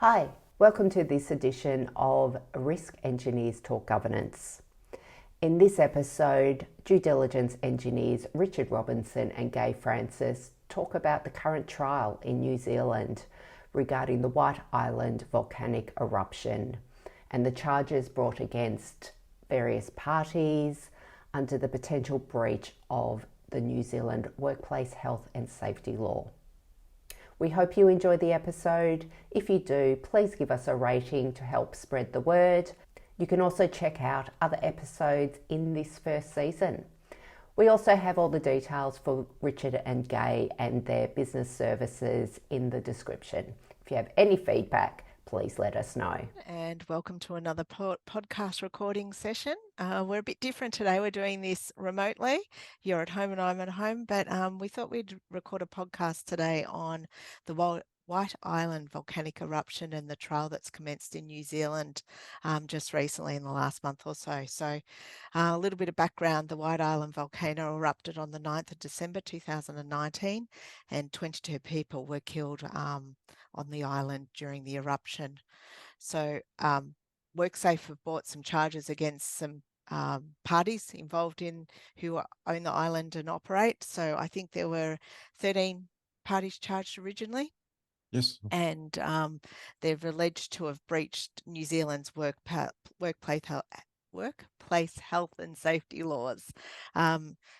Hi, welcome to this edition of Risk Engineers Talk Governance. In this episode, due diligence engineers Richard Robinson and Gaye Francis talk about the current trial in New Zealand regarding the White Island Volcanic Eruption and the charges brought against various parties under the potential breach of the New Zealand Workplace Health and Safety Law. We hope you enjoy the episode. If you do, please give us a rating to help spread the word. You can also check out other episodes in this first season. We also have all the details for Richard and Gaye and their business services in the description. If you have any feedback, please let us know. And welcome to another podcast recording session. We're a bit different today. We're doing this remotely. You're at home and I'm at home, but we thought we'd record a podcast today on the White Island Volcanic Eruption and the trial that's commenced in New Zealand just recently in the last month or so. So a little bit of background, the White Island Volcano erupted on the 9th of December 2019 and 22 people were killed on the island during the eruption. So WorkSafe have brought some charges against some parties involved in who own the island and operate. So I think there were 13 parties charged originally. Yes. And they're alleged to have breached New Zealand's workplace health and safety laws.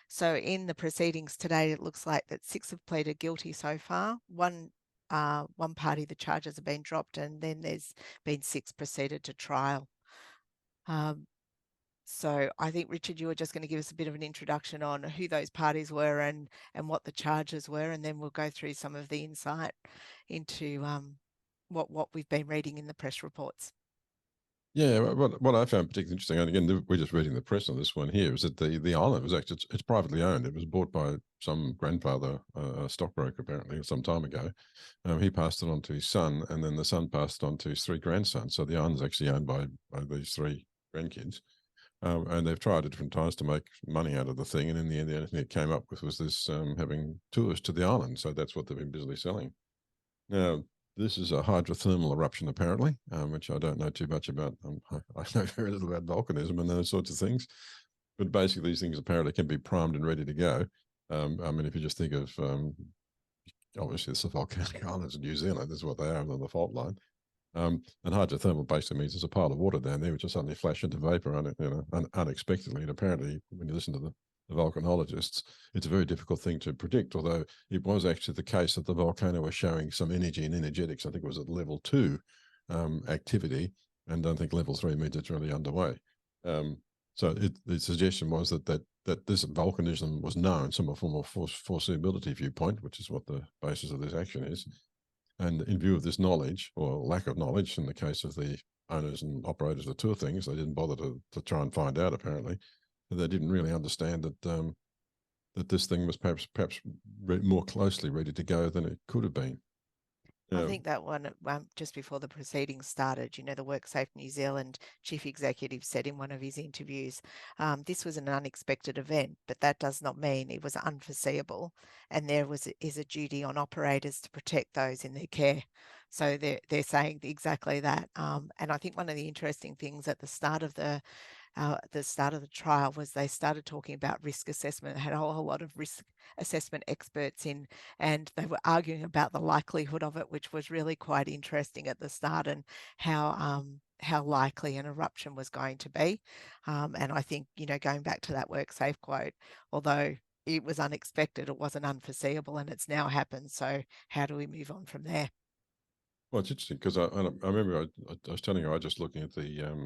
So in the proceedings today, it looks like that 6 have pleaded guilty so far. One party, the charges have been dropped, and then there's been 6 proceeded to trial. So I think, Richard, you were just going to give us a bit of an introduction on who those parties were and what the charges were, and then we'll go through some of the insight into what we've been reading in the press reports. Yeah, what I found particularly interesting, and again, we're just reading the press on this one here, is that the island was actually, it's privately owned. It was bought by some grandfather, a stockbroker apparently, some time ago. He passed it on to his son, and then the son passed it on to his 3 grandsons. So the island's actually owned by these 3 grandkids. And they've tried at different times to make money out of the thing. And in the end, the only thing it came up with was this having tours to the island. So that's what they've been busily selling. Now, this is a hydrothermal eruption, apparently, which I don't know too much about. I know very little about volcanism and those sorts of things. But basically, these things apparently can be primed and ready to go. I mean, if you just think of, obviously, it's the volcanic islands in New Zealand. That's what they are on the fault line. And hydrothermal basically means there's a pile of water down there which will suddenly flash into vapor unexpectedly. And apparently, when you listen to the volcanologists, it's a very difficult thing to predict, although it was actually the case that the volcano was showing some energy and energetics. I think it was at level 2 activity, and I don't think level 3 means it's really underway. So the suggestion was that this volcanism was known, some form of foreseeability viewpoint, which is what the basis of this action is. And in view of this knowledge, or lack of knowledge, in the case of the owners and operators of tour things, they didn't bother to try and find out, apparently. They didn't really understand that that this thing was perhaps more closely ready to go than it could have been. I think that one, just before the proceedings started, the WorkSafe New Zealand chief executive said in one of his interviews, this was an unexpected event, but that does not mean it was unforeseeable. And there is a duty on operators to protect those in their care. So they're saying exactly that. And I think one of the interesting things at the start of the trial was they started talking about risk assessment. They had a whole lot of risk assessment experts in, and they were arguing about the likelihood of it, which was really quite interesting at the start, and how likely an eruption was going to be. And I think, going back to that WorkSafe quote, although it was unexpected, it wasn't unforeseeable, and it's now happened. So how do we move on from there? Well, it's interesting because I remember I was telling you, I was just looking at the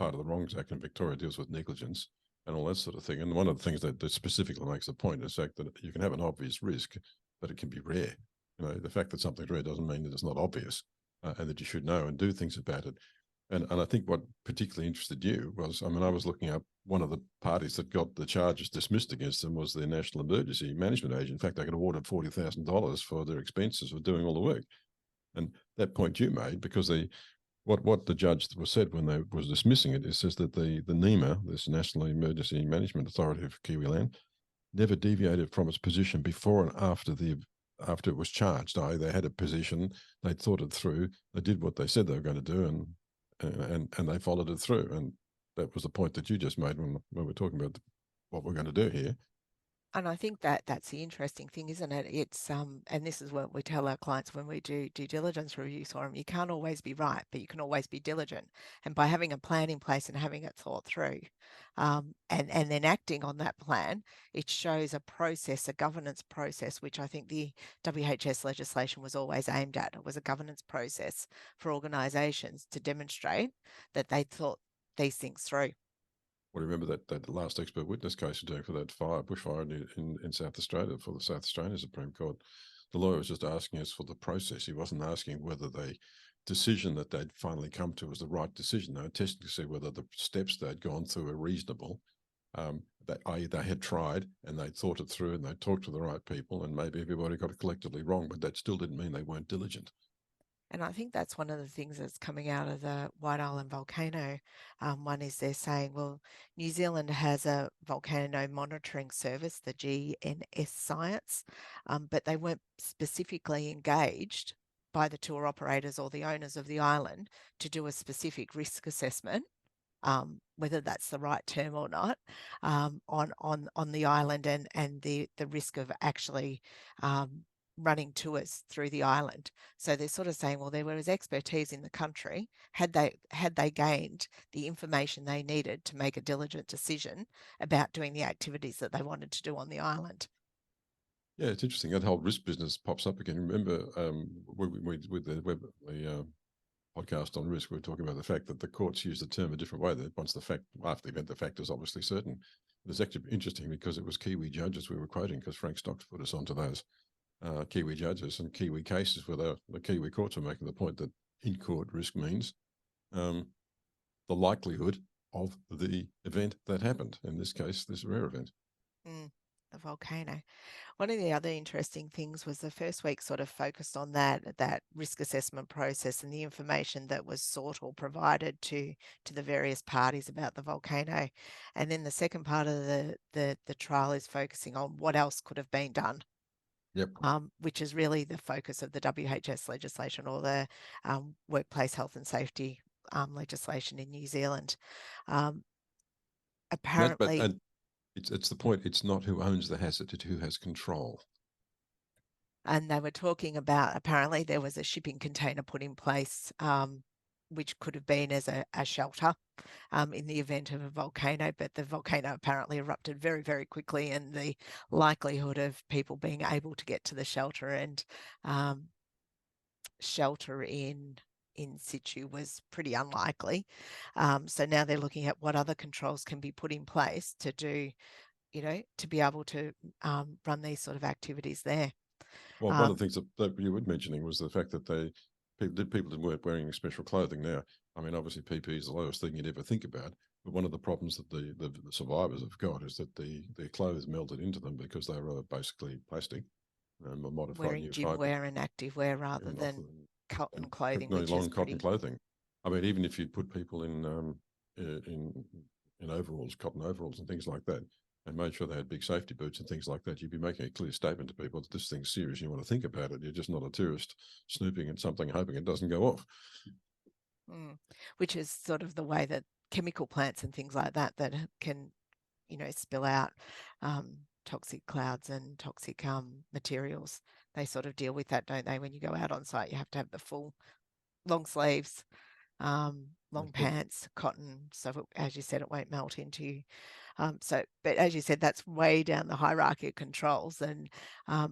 part of the Wrongs Act in Victoria deals with negligence and all that sort of thing. And one of the things that specifically makes the point is the fact that you can have an obvious risk, but it can be rare. The fact that something's rare doesn't mean that it's not obvious, and that you should know and do things about it. And I think what particularly interested you was, I was looking up one of the parties that got the charges dismissed against them was the National Emergency Management Agency. In fact, they got awarded $40,000 for their expenses of doing all the work. And that point you made, because what the judge said when they was dismissing it, says that the NEMA, this National Emergency Management Authority of Kiwi Land, never deviated from its position before and after the after it was charged. They had a position, they thought it through, they did what they said they were going to do, and they followed it through. And that was the point that you just made when we're talking about what we're going to do here. And I think that that's the interesting thing, isn't it? It's and this is what we tell our clients when we do due diligence reviews for them. You can't always be right, but you can always be diligent. And by having a plan in place and having it thought through, and then acting on that plan, it shows a process, a governance process, which I think the WHS legislation was always aimed at. It was a governance process for organisations to demonstrate that they thought these things through. Well, remember that last expert witness case you're doing for that bushfire in South Australia, for the South Australian Supreme Court. The lawyer was just asking us for the process. He wasn't asking whether the decision that they'd finally come to was the right decision. They were testing to see whether the steps they'd gone through were reasonable. i.e. they had tried and they thought it through and they talked to the right people, and maybe everybody got it collectively wrong, but that still didn't mean they weren't diligent. And I think that's one of the things that's coming out of the White Island volcano. One is they're saying, well, New Zealand has a volcano monitoring service, the GNS Science, but they weren't specifically engaged by the tour operators or the owners of the island to do a specific risk assessment, whether that's the right term or not, on the island and the risk of actually running tours through the island. So they're sort of saying, well, there was expertise in the country. Had they gained the information they needed to make a diligent decision about doing the activities that they wanted to do on the island? Yeah, it's interesting. That whole risk business pops up again. Remember, with the podcast on risk, we were talking about the fact that the courts use the term a different way. That once after the event, the fact is obviously certain. It's actually interesting because it was Kiwi judges we were quoting, because Frank Stocks put us onto those Kiwi judges and Kiwi cases where the Kiwi courts were making the point that in-court risk means the likelihood of the event that happened. In this case, this rare event. The volcano. One of the other interesting things was the first week sort of focused on that risk assessment process and the information that was sought or provided to the various parties about the volcano. And then the second part of the trial is focusing on what else could have been done. Yep. Which is really the focus of the WHS legislation, or the workplace health and safety legislation in New Zealand. Apparently, it's the point. It's not who owns the hazard; it's who has control. And they were talking about, apparently there was a shipping container put in place, which could have been as a shelter in the event of a volcano, but the volcano apparently erupted very, very quickly, and the likelihood of people being able to get to the shelter and shelter in situ was pretty unlikely. So now they're looking at what other controls can be put in place to do, to be able to run these sort of activities there. Well, one of the things that you were mentioning was the fact that people weren't wearing special clothing. Now, I mean, obviously PPE is the lowest thing you'd ever think about, but one of the problems that the survivors have got is that their clothes melted into them because they were basically plastic, modified wearing gym fiber, wear and active wear rather than cotton clothing, which long is cotton clothing. I mean, even if you put people in overalls, cotton overalls and things like that, and made sure they had big safety boots and things like that, you'd be making a clear statement to people that this thing's serious. You want to think about it. You're just not a tourist snooping at something, hoping it doesn't go off. Which is sort of the way that chemical plants and things like that can, spill out toxic clouds and toxic materials. They sort of deal with that, don't they? When you go out on site, you have to have the full long sleeves, long pants, cotton, so as you said, it won't melt into you. But as you said, that's way down the hierarchy of controls. And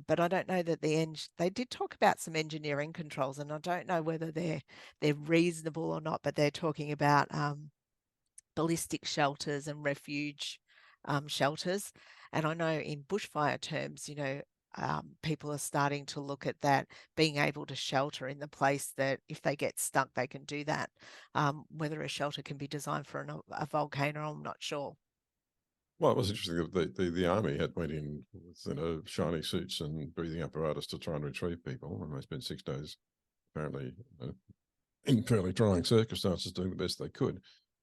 but I don't know that they did talk about some engineering controls, and I don't know whether they're reasonable or not. But they're talking about ballistic shelters and refuge shelters. And I know in bushfire terms, people are starting to look at that, being able to shelter in the place that if they get stuck, they can do that. Whether a shelter can be designed for a volcano, I'm not sure. Well, it was interesting that the army went in with shiny suits and breathing apparatus to try and retrieve people, and they spent 6 days apparently in fairly trying circumstances doing the best they could.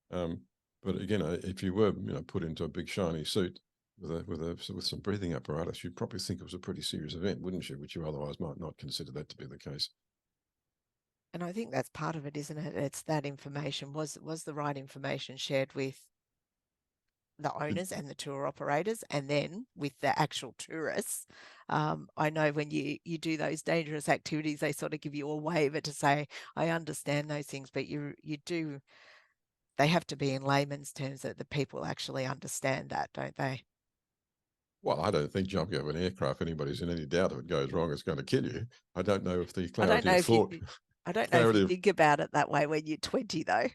But again, if you were put into a big shiny suit with some breathing apparatus, you'd probably think it was a pretty serious event, wouldn't you? Which you otherwise might not consider that to be the case. And I think that's part of it, isn't it? It's that information. Was the right information shared with the owners and the tour operators, and then with the actual tourists? I know when you do those dangerous activities, they sort of give you a waiver to say, I understand those things, but you do, they have to be in layman's terms that the people actually understand that, don't they? Well, I don't think jumping out of an aircraft, anybody's in any doubt if it goes wrong, it's going to kill you. I don't know if the I don't clarity know of if you thought, I don't know if clarity you of, think about it that way when you're 20, though.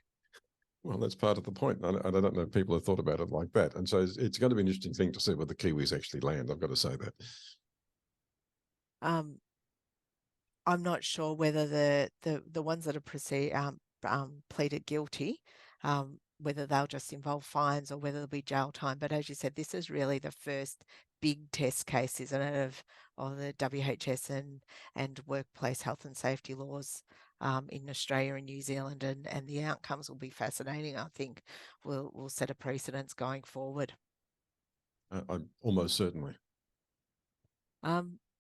well, that's part of the point. I don't know if people have thought about it like that. And so it's going to be an interesting thing to see where the Kiwis actually land. I've got to say that. Um, I'm not sure whether the ones that are pleaded guilty, whether they'll just involve fines or whether there'll be jail time. But as you said, this is really the first big test case, isn't it, of the WHS and workplace health and safety laws in Australia and New Zealand, and the outcomes will be fascinating. I think will set a precedence going forward. Almost certainly.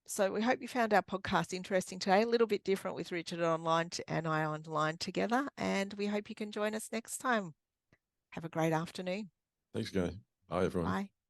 So we hope you found our podcast interesting today, a little bit different with Richard and I online together, and we hope you can join us next time. Have a great afternoon. Thanks, Gaye. Bye, everyone. Bye.